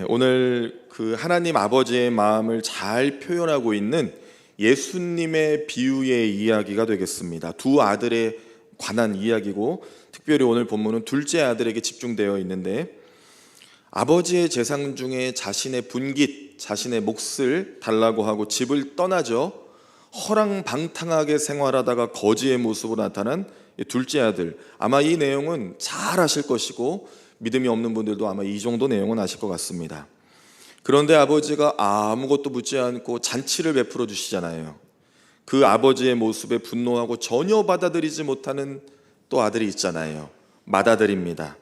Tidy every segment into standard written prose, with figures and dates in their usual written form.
오늘 그 하나님 아버지의 마음을 잘 표현하고 있는 예수님의 비유의 이야기가 되겠습니다. 두 아들에 관한 이야기고, 특별히 오늘 본문은 둘째 아들에게 집중되어 있는데, 아버지의 재산 중에 자신의 분깃, 자신의 몫을 달라고 하고 집을 떠나죠. 허랑방탕하게 생활하다가 거지의 모습으로 나타난 둘째 아들. 아마 이 내용은 잘 아실 것이고 믿음이 없는 분들도 아마 이 정도 내용은 아실 것 같습니다. 그런데 아버지가 아무것도 묻지 않고 잔치를 베풀어 주시잖아요. 그 아버지의 모습에 분노하고 전혀 받아들이지 못하는 또 아들이 있잖아요. 맏아들입니다.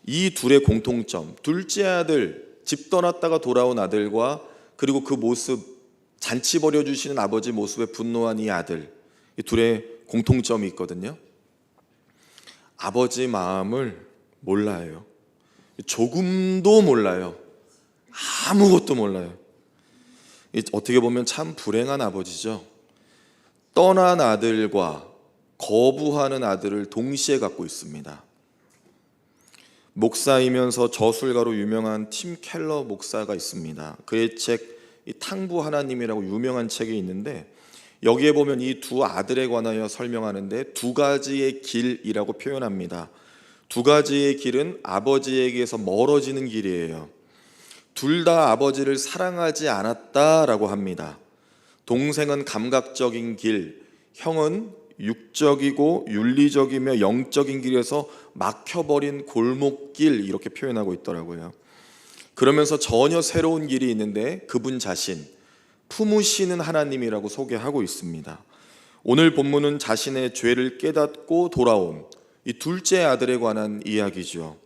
이 둘의 공통점, 둘째 아들, 집 떠났다가 돌아온 아들과 그리고 그 모습, 잔치 벌여주시는 아버지 모습에 분노한 이 아들, 이 둘의 공통점이 있거든요. 아버지 마음을 몰라요. 조금도 몰라요. 아무것도 몰라요. 어떻게 보면 참 불행한 아버지죠. 떠난 아들과 거부하는 아들을 동시에 갖고 있습니다. 목사이면서 저술가로 유명한 팀 켈러 목사가 있습니다. 그의 책 탕부 하나님이라고 유명한 책이 있는데, 여기에 보면 이 두 아들에 관하여 설명하는데 두 가지의 길이라고 표현합니다. 두 가지의 길은 아버지에게서 멀어지는 길이에요. 둘 다 아버지를 사랑하지 않았다라고 합니다. 동생은 감각적인 길, 형은 육적이고 윤리적이며 영적인 길에서 막혀버린 골목길, 이렇게 표현하고 있더라고요. 그러면서 전혀 새로운 길이 있는데 그분 자신, 품으시는 하나님이라고 소개하고 있습니다. 오늘 본문은 자신의 죄를 깨닫고 돌아온 이 둘째 아들에 관한 이야기죠.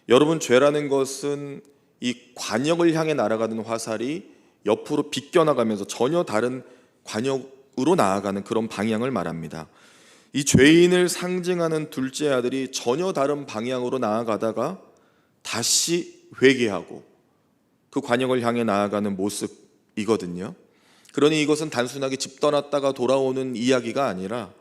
여러분, 죄라는 것은 이 관역을 향해 날아가는 화살이 옆으로 비껴나가면서 전혀 다른 관역으로 나아가는 그런 방향을 말합니다. 이 죄인을 상징하는 둘째 아들이 전혀 다른 방향으로 나아가다가 다시 회개하고 그 관역을 향해 나아가는 모습이거든요. 그러니 이것은 단순하게 집 떠났다가 돌아오는 이야기가 아니라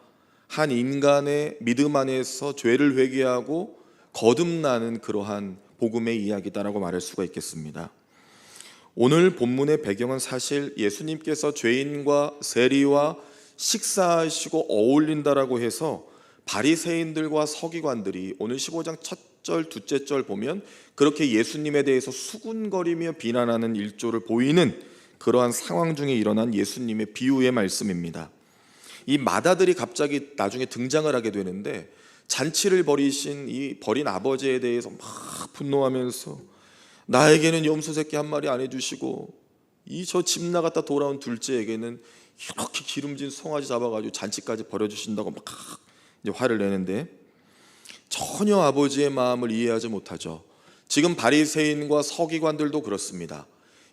한 인간의 믿음 안에서 죄를 회개하고 거듭나는 그러한 복음의 이야기다라고 말할 수가 있겠습니다. 오늘 본문의 배경은 사실 예수님께서 죄인과 세리와 식사하시고 어울린다라고 해서 바리새인들과 서기관들이 오늘 15장 첫 절, 둘째 절 보면 그렇게 예수님에 대해서 수군거리며 비난하는 일조를 보이는 그러한 상황 중에 일어난 예수님의 비유의 말씀입니다. 이 맏아들이 갑자기 나중에 등장을 하게 되는데, 잔치를 벌이신 이 버린 아버지에 대해서 막 분노하면서 나에게는 염소 새끼 한 마리 안 해주시고 이 저 집 나갔다 돌아온 둘째에게는 이렇게 기름진 송아지 잡아가지고 잔치까지 벌여주신다고 막 이제 화를 내는데, 전혀 아버지의 마음을 이해하지 못하죠. 지금 바리새인과 서기관들도 그렇습니다.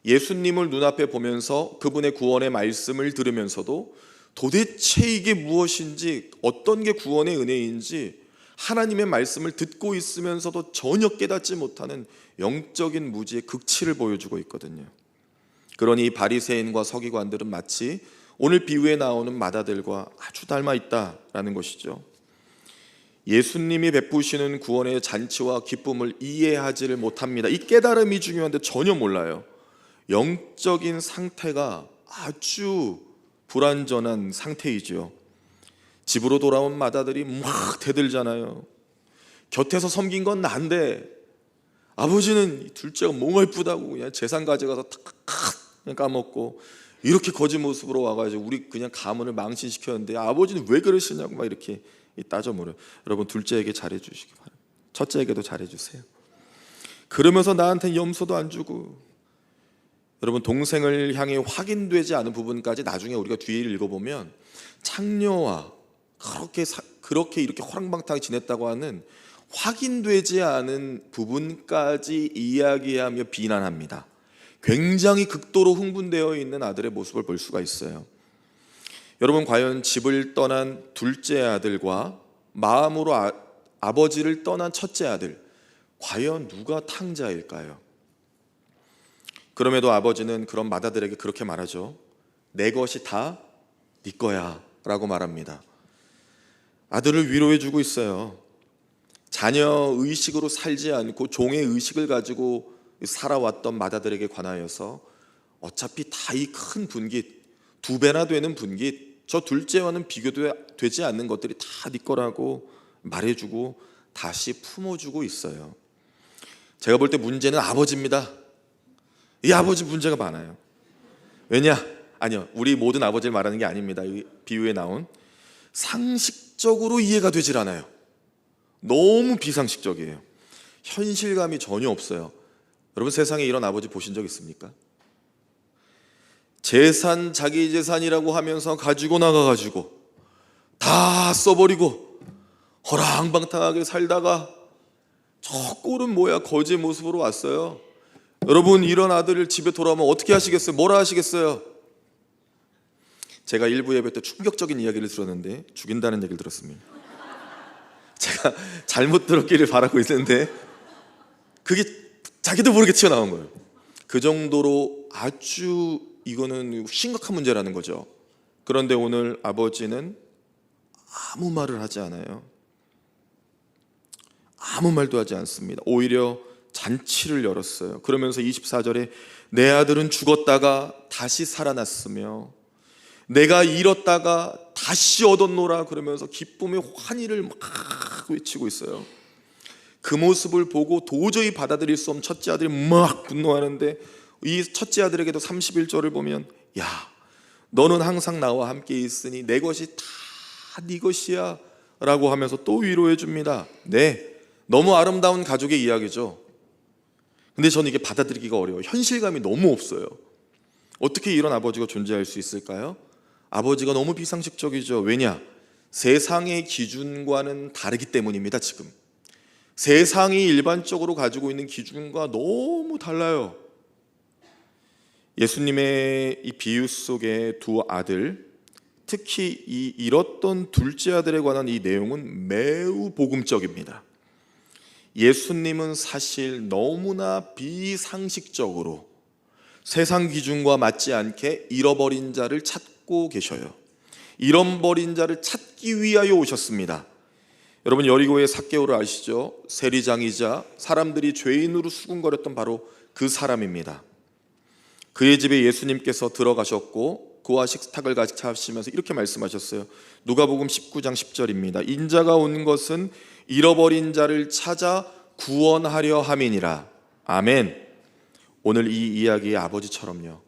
예수님을 눈앞에 보면서 그분의 구원의 말씀을 들으면서도 도대체 이게 무엇인지, 어떤 게 구원의 은혜인지 하나님의 말씀을 듣고 있으면서도 전혀 깨닫지 못하는 영적인 무지의 극치를 보여주고 있거든요. 그러니 바리새인과 서기관들은 마치 오늘 비유에 나오는 맏아들과 아주 닮아 있다라는 것이죠. 예수님이 베푸시는 구원의 잔치와 기쁨을 이해하지를 못합니다. 이 깨달음이 중요한데 전혀 몰라요. 영적인 상태가 아주 불완전한 상태이죠. 집으로 돌아온 맏아들이 막 대들잖아요. 곁에서 섬긴 건 난데 아버지는 둘째가 뭐가 이쁘다고 그냥 재산 가져가서 탁 까먹고 이렇게 거짓 모습으로 와가지고 우리 그냥 가문을 망신시켰는데 아버지는 왜 그러시냐고 막 이렇게 따져 물어요. 여러분, 둘째에게 잘해주시기 바랍니다. 첫째에게도 잘해주세요. 그러면서 나한테 염소도 안 주고, 여러분, 동생을 향해 확인되지 않은 부분까지 나중에 우리가 뒤를 읽어보면 창녀와 그렇게 이렇게 호랑방탕 지냈다고 하는 확인되지 않은 부분까지 이야기하며 비난합니다. 굉장히 극도로 흥분되어 있는 아들의 모습을 볼 수가 있어요. 여러분, 과연 집을 떠난 둘째 아들과 마음으로 아버지를 떠난 첫째 아들, 과연 누가 탕자일까요? 그럼에도 아버지는 그런 맏아들에게 그렇게 말하죠. 내 것이 다 네 거야 라고 말합니다. 아들을 위로해 주고 있어요. 자녀 의식으로 살지 않고 종의 의식을 가지고 살아왔던 마다들에게 관하여서 어차피 다 이 큰 분깃, 2배나 되는 분깃, 저 둘째와는 비교되지 않는 것들이 다 네 거라고 말해주고 다시 품어주고 있어요. 제가 볼 때 문제는 아버지입니다. 이 아버지 문제가 많아요. 왜냐? 아니요, 우리 모든 아버지를 말하는 게 아닙니다. 이 비유에 나온 상식적으로 이해가 되질 않아요. 너무 비상식적이에요. 현실감이 전혀 없어요. 여러분, 세상에 이런 아버지 보신 적 있습니까? 재산, 자기 재산이라고 하면서 가지고 나가가지고 다 써버리고 허랑방탕하게 살다가 저 꼴은 뭐야, 거지의 모습으로 왔어요. 여러분, 이런 아들을 집에 돌아오면 어떻게 하시겠어요? 뭐라 하시겠어요? 제가 일부 예배 때 충격적인 이야기를 들었는데 죽인다는 얘기를 들었습니다. 제가 잘못 들었기를 바라고 있는데 그게 자기도 모르게 튀어나온 거예요. 그 정도로 아주 이거는 심각한 문제라는 거죠. 그런데 오늘 아버지는 아무 말을 하지 않아요. 아무 말도 하지 않습니다. 오히려 잔치를 열었어요. 그러면서 24절에 내 아들은 죽었다가 다시 살아났으며 내가 잃었다가 다시 얻었노라 그러면서 기쁨의 환희를 막 외치고 있어요. 그 모습을 보고 도저히 받아들일 수 없는 첫째 아들이 막 분노하는데 이 첫째 아들에게도 31절을 보면 야, 너는 항상 나와 함께 있으니 내 것이 다 네 것이야 라고 하면서 또 위로해 줍니다. 네, 너무 아름다운 가족의 이야기죠. 근데 저는 이게 받아들이기가 어려워요. 현실감이 너무 없어요. 어떻게 이런 아버지가 존재할 수 있을까요? 아버지가 너무 비상식적이죠. 왜냐? 세상의 기준과는 다르기 때문입니다. 지금 세상이 일반적으로 가지고 있는 기준과 너무 달라요. 예수님의 이 비유 속의 두 아들, 특히 이 잃었던 둘째 아들에 관한 이 내용은 매우 복음적입니다. 예수님은 사실 너무나 비상식적으로 세상 기준과 맞지 않게 잃어버린 자를 찾고 계셔요. 잃어버린 자를 찾기 위하여 오셨습니다. 여러분, 여리고의 삭개오를 아시죠? 세리장이자 사람들이 죄인으로 수군거렸던 바로 그 사람입니다. 그의 집에 예수님께서 들어가셨고 그와 식탁을 같이 하시면서 이렇게 말씀하셨어요. 누가복음 19장 10절입니다. 인자가 온 것은 잃어버린 자를 찾아 구원하려 함이니라. 아멘. 오늘 이 이야기의 아버지처럼요,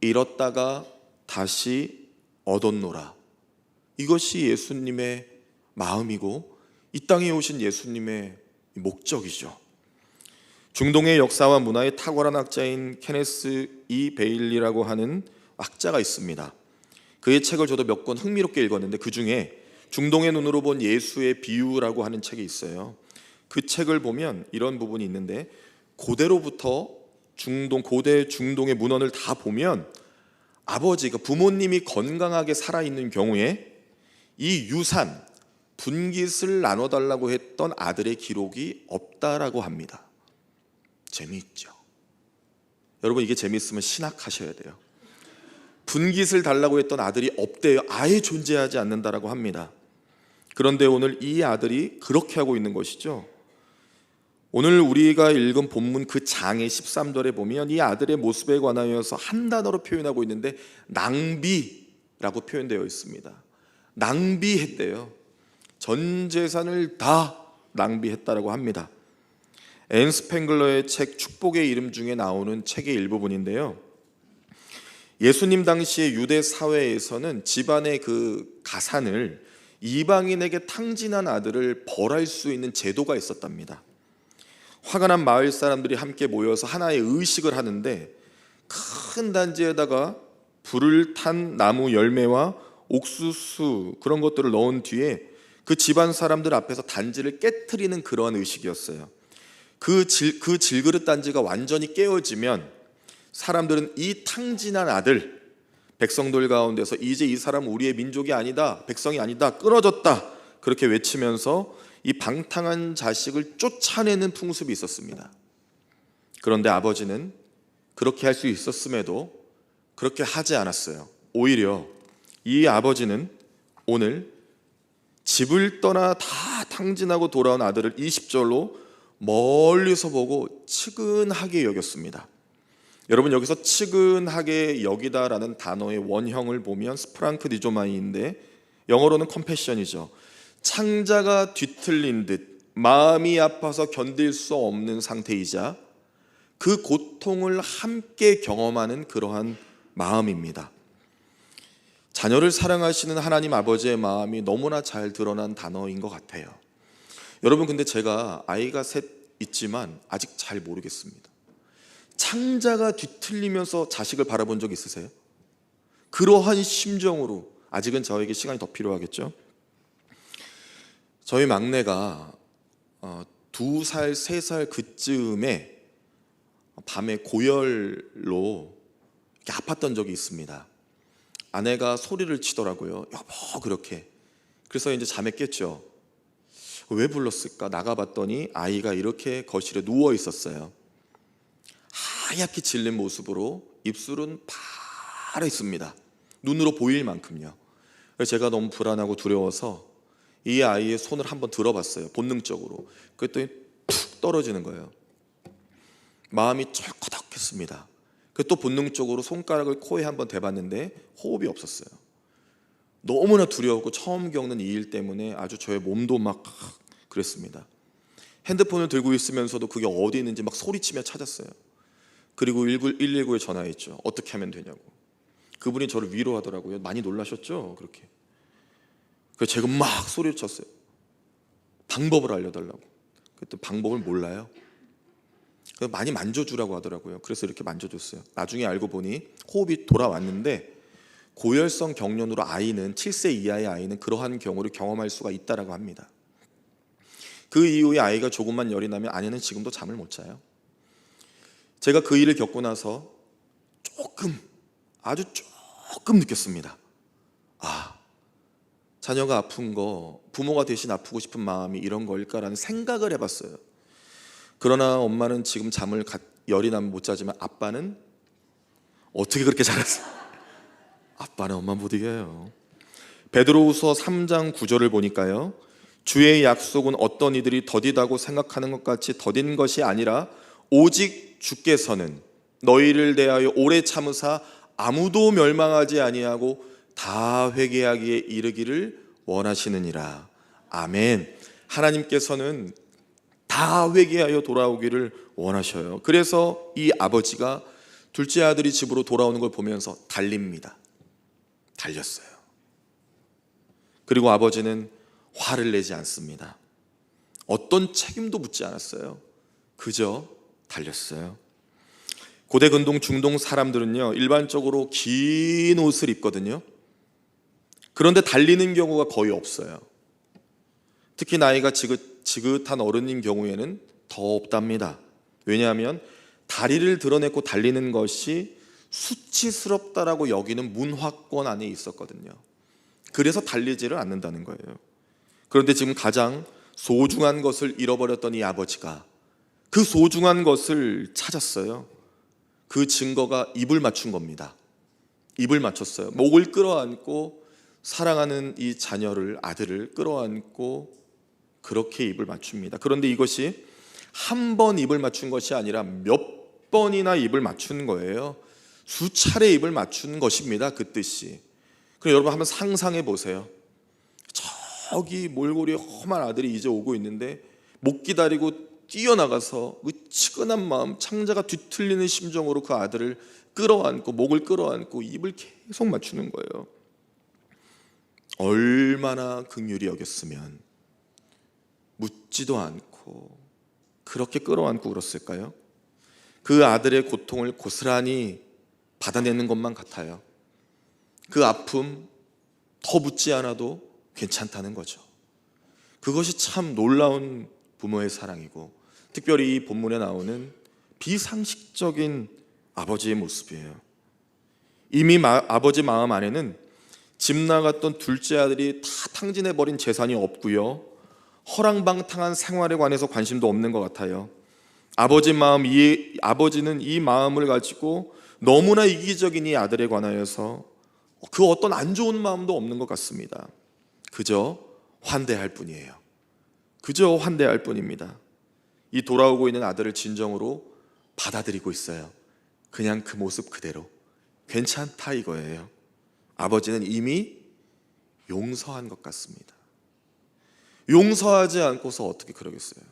잃었다가 다시 얻었노라. 이것이 예수님의 마음이고 이 땅에 오신 예수님의 목적이죠. 중동의 역사와 문화에 탁월한 학자인 케네스 E. 베일리라고 하는 학자가 있습니다. 그의 책을 저도 몇 권 흥미롭게 읽었는데 그 중에 중동의 눈으로 본 예수의 비유라고 하는 책이 있어요. 그 책을 보면 이런 부분이 있는데 고대로부터 고대 중동의 문헌을 다 보면 아버지가 부모님이 건강하게 살아있는 경우에 이 유산, 분깃을 나눠달라고 했던 아들의 기록이 없다라고 합니다. 재미있죠? 여러분, 이게 재미있으면 신학하셔야 돼요. 분깃을 달라고 했던 아들이 없대요. 아예 존재하지 않는다라고 합니다. 그런데 오늘 이 아들이 그렇게 하고 있는 것이죠. 오늘 우리가 읽은 본문 그 장의 13절에 보면 이 아들의 모습에 관하여서 한 단어로 표현하고 있는데 낭비라고 표현되어 있습니다. 낭비했대요. 전 재산을 다 낭비했다라고 합니다. 앤 스팽글러의 책 축복의 이름 중에 나오는 책의 일부분인데요, 예수님 당시의 유대 사회에서는 집안의 그 가산을 이방인에게 탕진한 아들을 벌할 수 있는 제도가 있었답니다. 화가 난 마을 사람들이 함께 모여서 하나의 의식을 하는데 큰 단지에다가 불을 탄 나무 열매와 옥수수 그런 것들을 넣은 뒤에 그 집안 사람들 앞에서 단지를 깨트리는 그러한 의식이었어요. 그 질그릇 단지가 완전히 깨어지면 사람들은 이 탕진한 아들, 백성들 가운데서 이제 이 사람은 우리의 민족이 아니다, 백성이 아니다, 끊어졌다 그렇게 외치면서 이 방탕한 자식을 쫓아내는 풍습이 있었습니다. 그런데 아버지는 그렇게 할 수 있었음에도 그렇게 하지 않았어요. 오히려 이 아버지는 오늘 집을 떠나 다 탕진하고 돌아온 아들을 20절로 멀리서 보고 측은하게 여겼습니다. 여러분, 여기서 측은하게 여기다라는 단어의 원형을 보면 스프랑크 디조마이인데 영어로는 컴패션이죠. 창자가 뒤틀린 듯 마음이 아파서 견딜 수 없는 상태이자 그 고통을 함께 경험하는 그러한 마음입니다. 자녀를 사랑하시는 하나님 아버지의 마음이 너무나 잘 드러난 단어인 것 같아요. 여러분, 근데 제가 아이가 셋 있지만 아직 잘 모르겠습니다. 창자가 뒤틀리면서 자식을 바라본 적 있으세요? 그러한 심정으로 아직은 저에게 시간이 더 필요하겠죠. 저희 막내가 2살, 3살 그쯤에 밤에 고열로 이렇게 아팠던 적이 있습니다. 아내가 소리를 치더라고요. 여보, 그렇게. 그래서 이제 잠에 깼죠. 왜 불렀을까? 나가봤더니 아이가 이렇게 거실에 누워 있었어요. 하얗게 질린 모습으로 입술은 파랬습니다. 눈으로 보일 만큼요. 그래서 제가 너무 불안하고 두려워서 이 아이의 손을 한번 들어봤어요. 본능적으로. 그랬더니 툭 떨어지는 거예요. 마음이 철커덕했습니다. 또 본능적으로 손가락을 코에 한번 대봤는데 호흡이 없었어요. 너무나 두려웠고 처음 겪는 이 일 때문에 아주 저의 몸도 막 그랬습니다. 핸드폰을 들고 있으면서도 그게 어디 있는지 막 소리치며 찾았어요. 그리고 119에 전화했죠. 어떻게 하면 되냐고. 그분이 저를 위로하더라고요. 많이 놀라셨죠? 그렇게. 그래서 제가 막 소리를 쳤어요. 방법을 알려달라고. 그랬더니 방법을 몰라요. 많이 만져주라고 하더라고요. 그래서 이렇게 만져줬어요. 나중에 알고 보니 호흡이 돌아왔는데 고열성 경련으로 아이는 7세 이하의 아이는 그러한 경우를 경험할 수가 있다라고 합니다. 그 이후에 아이가 조금만 열이 나면 아내는 지금도 잠을 못 자요. 제가 그 일을 겪고 나서 아주 조금 느꼈습니다. 자녀가 아픈 거 부모가 대신 아프고 싶은 마음이 이런 걸까라는 생각을 해봤어요. 그러나 엄마는 지금 열이 나면 못 자지만 아빠는 어떻게 그렇게 잘했어요? 아빠는 엄마 못 이겨요. 베드로후서 3장 9절을 보니까요, 주의 약속은 어떤 이들이 더디다고 생각하는 것 같이 더딘 것이 아니라 오직 주께서는 너희를 대하여 오래 참으사 아무도 멸망하지 아니하고 다 회개하기에 이르기를 원하시느니라. 아멘. 하나님께서는 다 회개하여 돌아오기를 원하셔요. 그래서 이 아버지가 둘째 아들이 집으로 돌아오는 걸 보면서 달렸어요. 그리고 아버지는 화를 내지 않습니다. 어떤 책임도 묻지 않았어요. 그저 달렸어요. 고대 근동 중동 사람들은요, 일반적으로 긴 옷을 입거든요. 그런데 달리는 경우가 거의 없어요. 특히 나이가 지긋한 어른인 경우에는 더 없답니다. 왜냐하면 다리를 드러내고 달리는 것이 수치스럽다라고 여기는 문화권 안에 있었거든요. 그래서 달리지를 않는다는 거예요. 그런데 지금 가장 소중한 것을 잃어버렸던 이 아버지가 그 소중한 것을 찾았어요. 그 증거가 입을 맞춘 겁니다. 입을 맞췄어요. 목을 끌어안고 사랑하는 이 아들을 끌어안고 그렇게 입을 맞춥니다. 그런데 이것이 한 번 입을 맞춘 것이 아니라 몇 번이나 입을 맞춘 거예요. 수차례 입을 맞춘 것입니다. 그 뜻이. 그럼 여러분 한번 상상해 보세요. 저기 몰골이 험한 아들이 이제 오고 있는데 못 기다리고 뛰어나가서 그 치근한 마음, 창자가 뒤틀리는 심정으로 그 아들을 끌어안고 목을 끌어안고 입을 계속 맞추는 거예요. 얼마나 긍휼히 여겼으면 묻지도 않고 그렇게 끌어안고 그랬을까요? 그 아들의 고통을 고스란히 받아내는 것만 같아요. 그 아픔 더 묻지 않아도 괜찮다는 거죠. 그것이 참 놀라운 부모의 사랑이고, 특별히 이 본문에 나오는 비상식적인 아버지의 모습이에요. 이미 아버지 마음 안에는 집 나갔던 둘째 아들이 다 탕진해버린 재산이 없고요, 허랑방탕한 생활에 관해서 관심도 없는 것 같아요. 아버지는 이 마음을 가지고 너무나 이기적인 이 아들에 관하여서 그 어떤 안 좋은 마음도 없는 것 같습니다. 그저 환대할 뿐이에요. 그저 환대할 뿐입니다. 이 돌아오고 있는 아들을 진정으로 받아들이고 있어요. 그냥 그 모습 그대로 괜찮다 이거예요. 아버지는 이미 용서한 것 같습니다. 용서하지 않고서 어떻게 그러겠어요?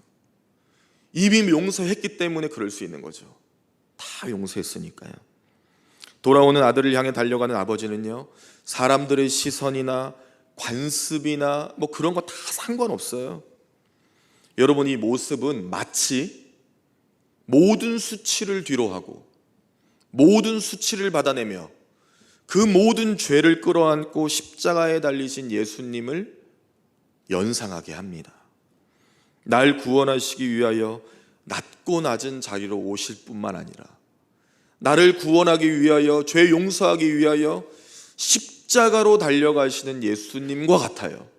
이미 용서했기 때문에 그럴 수 있는 거죠. 다 용서했으니까요. 돌아오는 아들을 향해 달려가는 아버지는요, 사람들의 시선이나 관습이나 뭐 그런 거 다 상관없어요. 여러분, 이 모습은 마치 모든 수치를 뒤로하고 모든 수치를 받아내며 그 모든 죄를 끌어안고 십자가에 달리신 예수님을 연상하게 합니다. 날 구원하시기 위하여 낮고 낮은 자리로 오실 뿐만 아니라 나를 구원하기 위하여, 죄 용서하기 위하여 십자가로 달려가시는 예수님과 같아요.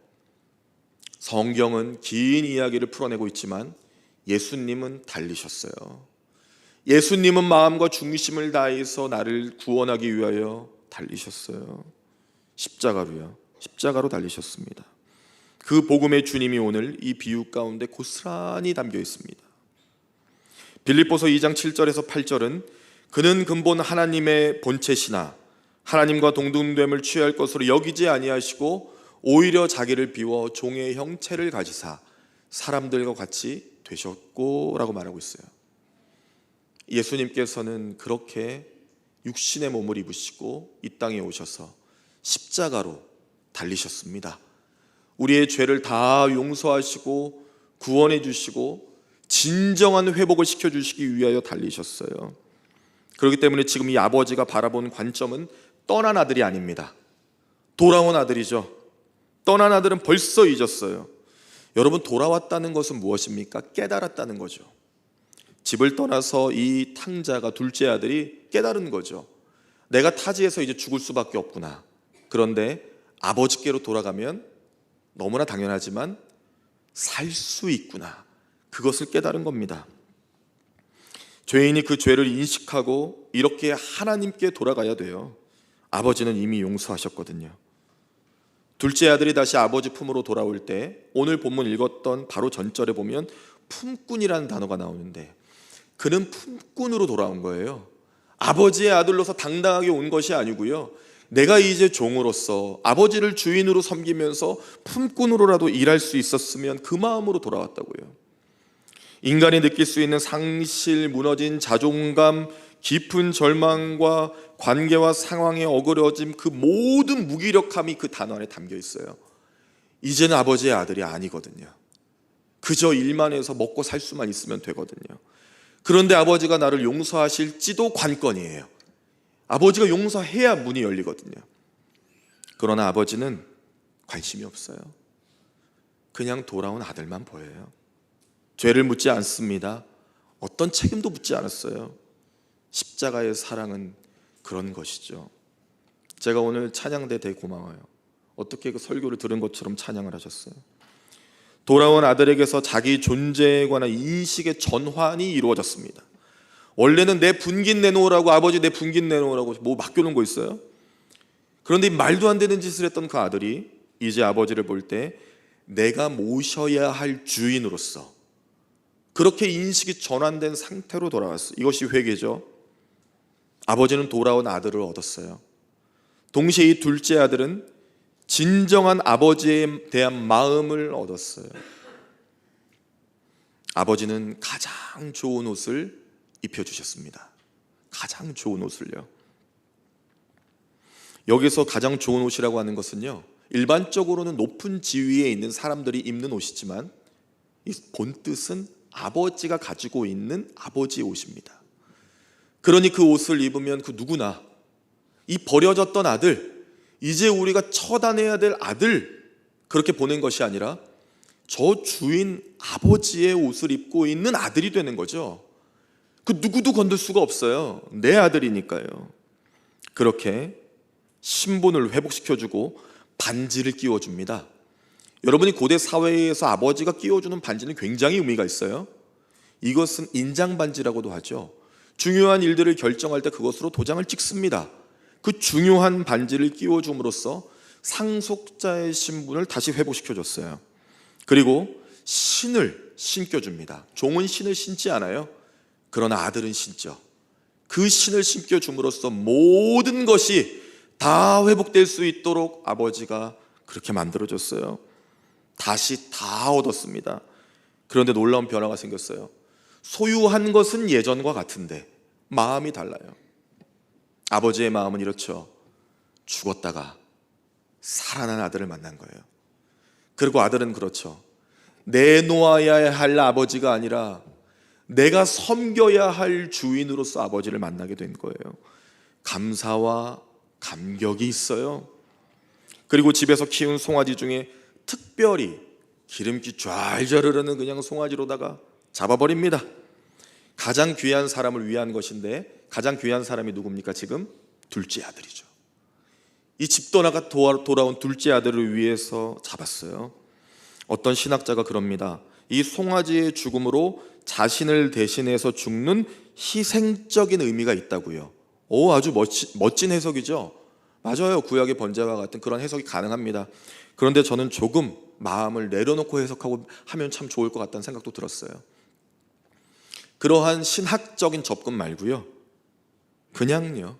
성경은 긴 이야기를 풀어내고 있지만 예수님은 달리셨어요. 예수님은 마음과 중심을 다해서 나를 구원하기 위하여 달리셨어요. 십자가로요. 십자가로 달리셨습니다. 그 복음의 주님이 오늘 이 비유 가운데 고스란히 담겨 있습니다. 빌립보서 2장 7절에서 8절은 그는 근본 하나님의 본체시나 하나님과 동등됨을 취할 것으로 여기지 아니하시고 오히려 자기를 비워 종의 형체를 가지사 사람들과 같이 되셨고 라고 말하고 있어요. 예수님께서는 그렇게 육신의 몸을 입으시고 이 땅에 오셔서 십자가로 달리셨습니다. 우리의 죄를 다 용서하시고 구원해 주시고 진정한 회복을 시켜주시기 위하여 달리셨어요. 그렇기 때문에 지금 이 아버지가 바라본 관점은 떠난 아들이 아닙니다. 돌아온 아들이죠. 떠난 아들은 벌써 잊었어요. 여러분, 돌아왔다는 것은 무엇입니까? 깨달았다는 거죠. 집을 떠나서 이 탕자가, 둘째 아들이 깨달은 거죠. 내가 타지에서 이제 죽을 수밖에 없구나. 그런데 아버지께로 돌아가면 너무나 당연하지만 살 수 있구나. 그것을 깨달은 겁니다. 죄인이 그 죄를 인식하고 이렇게 하나님께 돌아가야 돼요. 아버지는 이미 용서하셨거든요. 둘째 아들이 다시 아버지 품으로 돌아올 때 오늘 본문 읽었던 바로 전절에 보면 품꾼이라는 단어가 나오는데 그는 품꾼으로 돌아온 거예요. 아버지의 아들로서 당당하게 온 것이 아니고요, 내가 이제 종으로서 아버지를 주인으로 섬기면서 품꾼으로라도 일할 수 있었으면 그 마음으로 돌아왔다고요. 인간이 느낄 수 있는 상실, 무너진 자존감, 깊은 절망과 관계와 상황의 어그러짐, 그 모든 무기력함이 그 단어 안에 담겨 있어요. 이제는 아버지의 아들이 아니거든요. 그저 일만 해서 먹고 살 수만 있으면 되거든요. 그런데 아버지가 나를 용서하실지도 관건이에요. 아버지가 용서해야 문이 열리거든요. 그러나 아버지는 관심이 없어요. 그냥 돌아온 아들만 보여요. 죄를 묻지 않습니다. 어떤 책임도 묻지 않았어요. 십자가의 사랑은 그런 것이죠. 제가 오늘 찬양대 되게 고마워요. 어떻게 그 설교를 들은 것처럼 찬양을 하셨어요. 돌아온 아들에게서 자기 존재에 관한 인식의 전환이 이루어졌습니다. 원래는 내 분깃 내놓으라고, 아버지 내 분깃 내놓으라고 뭐 맡겨놓은 거 있어요? 그런데 말도 안 되는 짓을 했던 그 아들이 이제 아버지를 볼 때 내가 모셔야 할 주인으로서 그렇게 인식이 전환된 상태로 돌아왔어요. 이것이 회개죠. 아버지는 돌아온 아들을 얻었어요. 동시에 이 둘째 아들은 진정한 아버지에 대한 마음을 얻었어요. 아버지는 가장 좋은 옷을 입혀주셨습니다. 가장 좋은 옷을요. 여기서 가장 좋은 옷이라고 하는 것은요, 일반적으로는 높은 지위에 있는 사람들이 입는 옷이지만 이 본뜻은 아버지가 가지고 있는 아버지의 옷입니다. 그러니 그 옷을 입으면 그 누구나 이 버려졌던 아들, 이제 우리가 처단해야 될 아들, 그렇게 보낸 것이 아니라 저 주인 아버지의 옷을 입고 있는 아들이 되는 거죠. 그 누구도 건들 수가 없어요. 내 아들이니까요. 그렇게 신분을 회복시켜주고 반지를 끼워줍니다. 여러분이 고대 사회에서 아버지가 끼워주는 반지는 굉장히 의미가 있어요. 이것은 인장반지라고도 하죠. 중요한 일들을 결정할 때 그것으로 도장을 찍습니다. 그 중요한 반지를 끼워줌으로써 상속자의 신분을 다시 회복시켜줬어요. 그리고 신을 신겨줍니다. 종은 신을 신지 않아요. 그러나 아들은 신죠. 그 신을 신겨줌으로써 모든 것이 다 회복될 수 있도록 아버지가 그렇게 만들어줬어요. 다시 다 얻었습니다. 그런데 놀라운 변화가 생겼어요. 소유한 것은 예전과 같은데 마음이 달라요. 아버지의 마음은 이렇죠. 죽었다가 살아난 아들을 만난 거예요. 그리고 아들은 그렇죠. 내놓아야 할 아버지가 아니라 내가 섬겨야 할 주인으로서 아버지를 만나게 된 거예요. 감사와 감격이 있어요. 그리고 집에서 키운 송아지 중에 특별히 기름기 좔좔 흐르는 그냥 송아지로다가 잡아버립니다. 가장 귀한 사람을 위한 것인데 가장 귀한 사람이 누굽니까? 지금 둘째 아들이죠. 이 집 떠나가 돌아온 둘째 아들을 위해서 잡았어요. 어떤 신학자가 그럽니다. 이 송아지의 죽음으로 자신을 대신해서 죽는 희생적인 의미가 있다고요. 아주 멋진 해석이죠. 맞아요. 구약의 번제와 같은 그런 해석이 가능합니다. 그런데 저는 조금 마음을 내려놓고 해석하고 하면 참 좋을 것 같다는 생각도 들었어요. 그러한 신학적인 접근 말고요. 그냥요.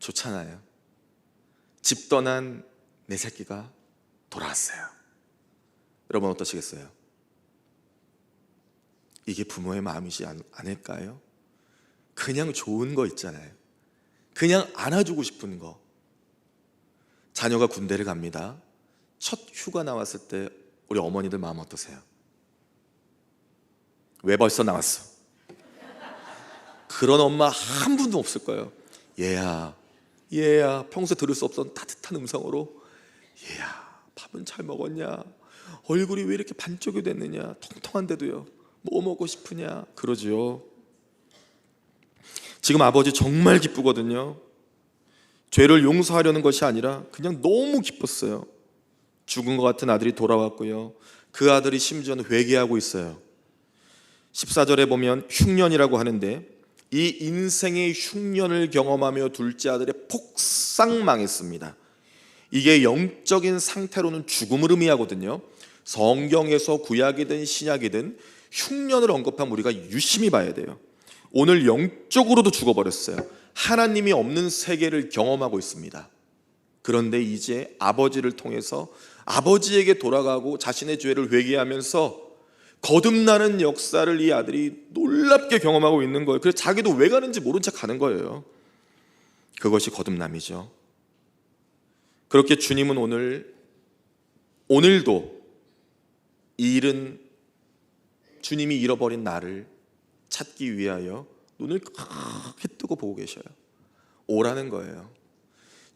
좋잖아요. 집 떠난 내 새끼가 돌아왔어요. 여러분 어떠시겠어요? 이게 부모의 마음이지 않을까요? 그냥 좋은 거 있잖아요. 그냥 안아주고 싶은 거. 자녀가 군대를 갑니다. 첫 휴가 나왔을 때 우리 어머니들 마음 어떠세요? 왜 벌써 나왔어? 그런 엄마 한 분도 없을 거예요. 얘야 평소에 들을 수 없던 따뜻한 음성으로 얘야 밥은 잘 먹었냐? 얼굴이 왜 이렇게 반쪽이 됐느냐? 통통한데도요. 뭐 먹고 싶으냐? 그러죠. 지금 아버지 정말 기쁘거든요. 죄를 용서하려는 것이 아니라 그냥 너무 기뻤어요. 죽은 것 같은 아들이 돌아왔고요. 그 아들이 심지어는 회개하고 있어요. 14절에 보면 흉년이라고 하는데 이 인생의 흉년을 경험하며 둘째 아들의 폭삭 망했습니다. 이게 영적인 상태로는 죽음을 의미하거든요. 성경에서 구약이든 신약이든 흉년을 언급하면 우리가 유심히 봐야 돼요. 오늘 영적으로도 죽어버렸어요. 하나님이 없는 세계를 경험하고 있습니다. 그런데 이제 아버지를 통해서 아버지에게 돌아가고 자신의 죄를 회개하면서 거듭나는 역사를 이 아들이 놀랍게 경험하고 있는 거예요. 그래서 자기도 왜 가는지 모른 척 가는 거예요. 그것이 거듭남이죠. 그렇게 주님은 오늘도 잃은 주님이 잃어버린 나를 찾기 위하여 눈을 크게 뜨고 보고 계셔요. 오라는 거예요.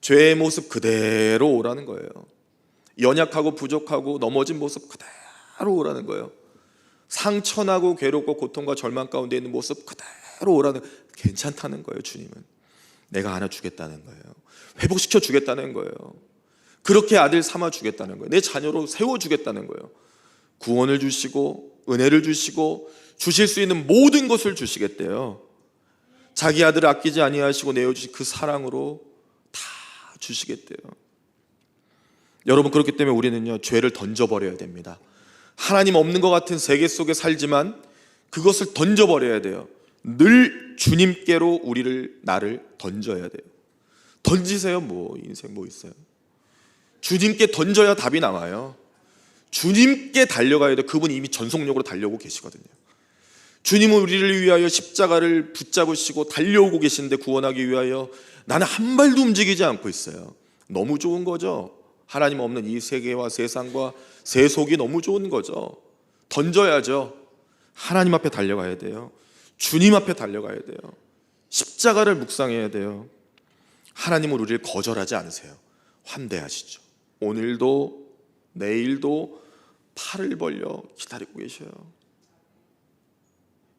죄의 모습 그대로 오라는 거예요. 연약하고 부족하고 넘어진 모습 그대로 오라는 거예요. 상처나고 괴롭고 고통과 절망 가운데 있는 모습 그대로 오라는, 괜찮다는 거예요. 주님은 내가 안아주겠다는 거예요. 회복시켜 주겠다는 거예요. 그렇게 아들 삼아 주겠다는 거예요. 내 자녀로 세워주겠다는 거예요. 구원을 주시고 은혜를 주시고 주실 수 있는 모든 것을 주시겠대요. 자기 아들을 아끼지 아니하시고 내어주신 그 사랑으로 다 주시겠대요. 여러분, 그렇기 때문에 우리는요, 죄를 던져버려야 됩니다. 하나님 없는 것 같은 세계 속에 살지만 그것을 던져버려야 돼요. 늘 주님께로 나를 던져야 돼요. 던지세요. 인생 뭐 있어요? 주님께 던져야 답이 나와요. 주님께 달려가야 돼요. 그분이 이미 전속력으로 달려오고 계시거든요. 주님은 우리를 위하여 십자가를 붙잡으시고 달려오고 계신데 구원하기 위하여 나는 한 발도 움직이지 않고 있어요. 너무 좋은 거죠. 하나님 없는 이 세계와 세상과 세속이 너무 좋은 거죠. 던져야죠. 하나님 앞에 달려가야 돼요. 주님 앞에 달려가야 돼요. 십자가를 묵상해야 돼요. 하나님은 우리를 거절하지 않으세요. 환대하시죠. 오늘도 내일도 팔을 벌려 기다리고 계셔요.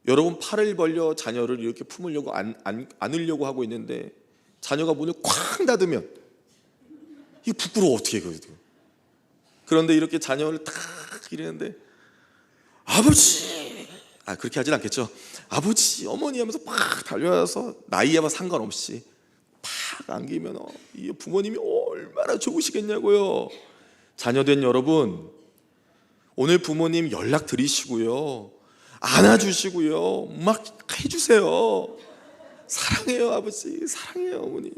여러분, 팔을 벌려 자녀를 이렇게 품으려고 안으려고 하고 있는데 자녀가 문을 쾅 닫으면 이거 부끄러워 어떻게 해요? 그런데 이렇게 자녀를 탁 이러는데 아버지, 그렇게 하진 않겠죠. 아버지, 어머니 하면서 팍 달려와서 나이에만 상관없이 팍 안기면 이 부모님이 얼마나 좋으시겠냐고요. 자녀된 여러분, 오늘 부모님 연락 드리시고요, 안아주시고요, 막 해주세요. 사랑해요 아버지, 사랑해요 어머니.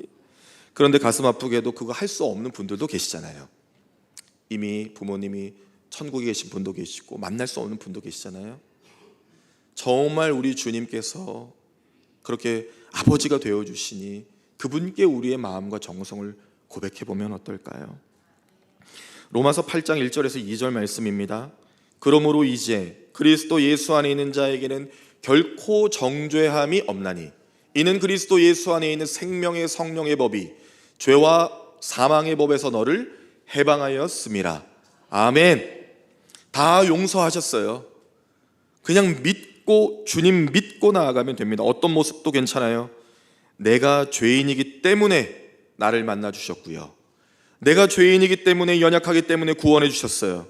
그런데 가슴 아프게도 그거 할 수 없는 분들도 계시잖아요. 이미 부모님이 천국에 계신 분도 계시고 만날 수 없는 분도 계시잖아요. 정말 우리 주님께서 그렇게 아버지가 되어주시니 그분께 우리의 마음과 정성을 고백해보면 어떨까요? 로마서 8장 1절에서 2절 말씀입니다. 그러므로 이제 그리스도 예수 안에 있는 자에게는 결코 정죄함이 없나니 이는 그리스도 예수 안에 있는 생명의 성령의 법이 죄와 사망의 법에서 너를 해방하였음이라. 아멘. 다 용서하셨어요. 그냥 믿고, 주님 믿고 나아가면 됩니다. 어떤 모습도 괜찮아요. 내가 죄인이기 때문에 나를 만나 주셨고요, 내가 죄인이기 때문에, 연약하기 때문에 구원해 주셨어요.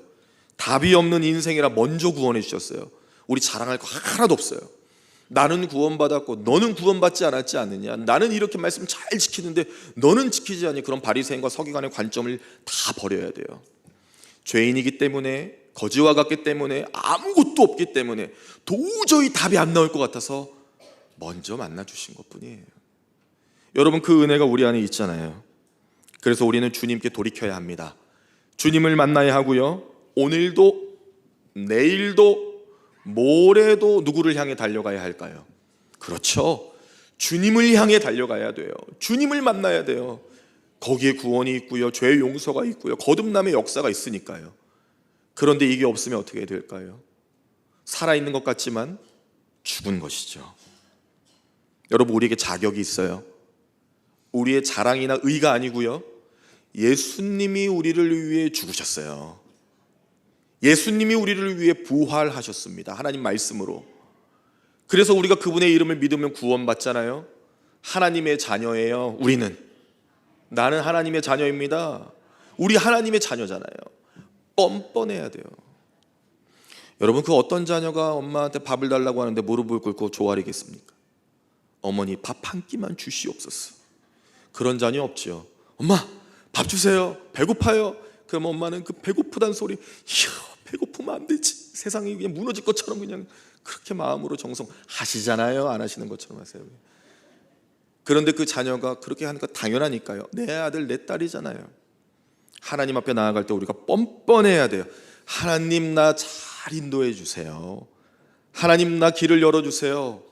답이 없는 인생이라 먼저 구원해 주셨어요. 우리 자랑할 거 하나도 없어요. 나는 구원받았고 너는 구원받지 않았지 않느냐, 나는 이렇게 말씀 잘 지키는데 너는 지키지 않니, 그런 바리새인과 서기관의 관점을 다 버려야 돼요. 죄인이기 때문에, 거지와 같기 때문에, 아무것도 없기 때문에 도저히 답이 안 나올 것 같아서 먼저 만나주신 것뿐이에요. 여러분, 그 은혜가 우리 안에 있잖아요. 그래서 우리는 주님께 돌이켜야 합니다. 주님을 만나야 하고요, 오늘도 내일도 모레도 누구를 향해 달려가야 할까요? 그렇죠, 주님을 향해 달려가야 돼요. 주님을 만나야 돼요. 거기에 구원이 있고요, 죄 용서가 있고요, 거듭남의 역사가 있으니까요. 그런데 이게 없으면 어떻게 될까요? 살아있는 것 같지만 죽은 것이죠. 여러분, 우리에게 자격이 있어요. 우리의 자랑이나 의가 아니고요, 예수님이 우리를 위해 죽으셨어요. 예수님이 우리를 위해 부활하셨습니다. 하나님 말씀으로. 그래서 우리가 그분의 이름을 믿으면 구원받잖아요. 하나님의 자녀예요. 우리는, 나는 하나님의 자녀입니다. 우리 하나님의 자녀잖아요. 뻔뻔해야 돼요. 여러분, 그 어떤 자녀가 엄마한테 밥을 달라고 하는데 무릎을 꿇고 조아리겠습니까? 어머니 밥 한 끼만 주시옵소서. 그런 자녀 없지요. 엄마 밥 주세요, 배고파요. 그럼 엄마는 그 배고프단 소리, 이야 배고프면 안 되지, 세상이 그냥 무너질 것처럼 그냥 그렇게 마음으로 정성하시잖아요. 안 하시는 것처럼 하세요. 그런데 그 자녀가 그렇게 하니까 당연하니까요. 내 아들 내 딸이잖아요. 하나님 앞에 나아갈 때 우리가 뻔뻔해야 돼요. 하나님 나 잘 인도해 주세요. 하나님 나 길을 열어주세요.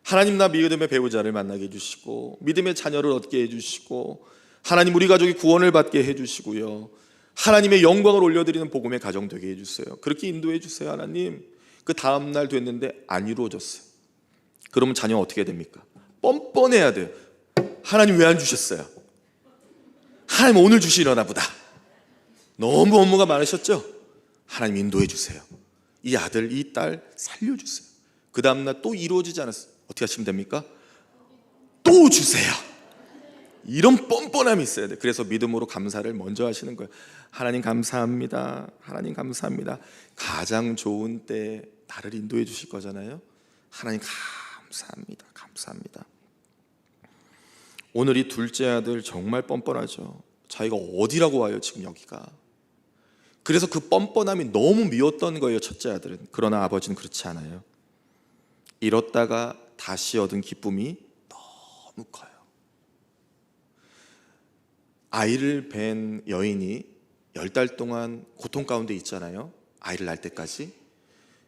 하나님 나 믿음의 배우자를 만나게 해주시고, 믿음의 자녀를 얻게 해주시고, 하나님 우리 가족이 구원을 받게 해주시고요, 하나님의 영광을 올려드리는 복음의 가정 되게 해주세요. 그렇게 인도해 주세요. 하나님. 그 다음날 됐는데 안 이루어졌어요. 그러면 자녀가 어떻게 됩니까? 뻔뻔해야 돼요. 하나님 왜 안 주셨어요? 하나님 오늘 주시려나 보다. 너무 업무가 많으셨죠? 하나님 인도해 주세요. 이 아들 이 딸 살려주세요. 그 다음날 또 이루어지지 않았어요. 어떻게 하시면 됩니까? 또 주세요. 이런 뻔뻔함이 있어야 돼요. 그래서 믿음으로 감사를 먼저 하시는 거예요. 하나님 감사합니다. 하나님 감사합니다. 가장 좋은 때 나를 인도해 주실 거잖아요. 하나님 감사합니다. 감사합니다. 오늘 이 둘째 아들 정말 뻔뻔하죠. 자기가 어디라고 와요 지금 여기가. 그래서 그 뻔뻔함이 너무 미웠던 거예요, 첫째 아들은. 그러나 아버지는 그렇지 않아요. 잃었다가 다시 얻은 기쁨이 너무 커요. 아이를 뵌 여인이 10달 동안 고통 가운데 있잖아요. 아이를 낳을 때까지.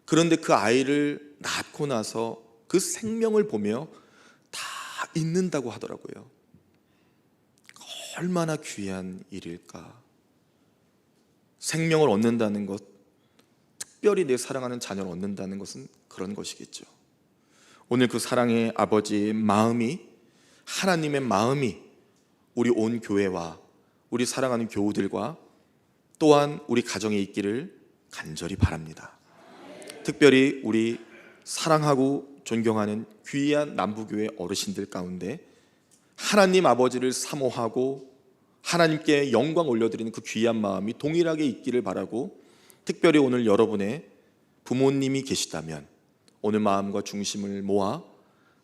그런데 그 아이를 낳고 나서 그 생명을 보며 다 잊는다고 하더라고요. 얼마나 귀한 일일까. 생명을 얻는다는 것, 특별히 내 사랑하는 자녀를 얻는다는 것은 그런 것이겠죠. 오늘 그 사랑의 아버지의 마음이, 하나님의 마음이 우리 온 교회와 우리 사랑하는 교우들과 또한 우리 가정에 있기를 간절히 바랍니다. 특별히 우리 사랑하고 존경하는 귀한 남부교회 어르신들 가운데 하나님 아버지를 사모하고 하나님께 영광 올려드리는 그 귀한 마음이 동일하게 있기를 바라고, 특별히 오늘 여러분의 부모님이 계시다면 오늘 마음과 중심을 모아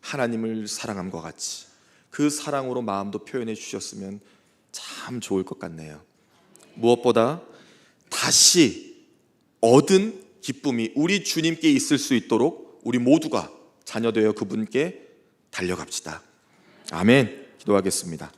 하나님을 사랑함과 같이 그 사랑으로 마음도 표현해 주셨으면 참 좋을 것 같네요. 무엇보다 다시 얻은 기쁨이 우리 주님께 있을 수 있도록 우리 모두가 자녀되어 그분께 달려갑시다. 아멘. 기도하겠습니다.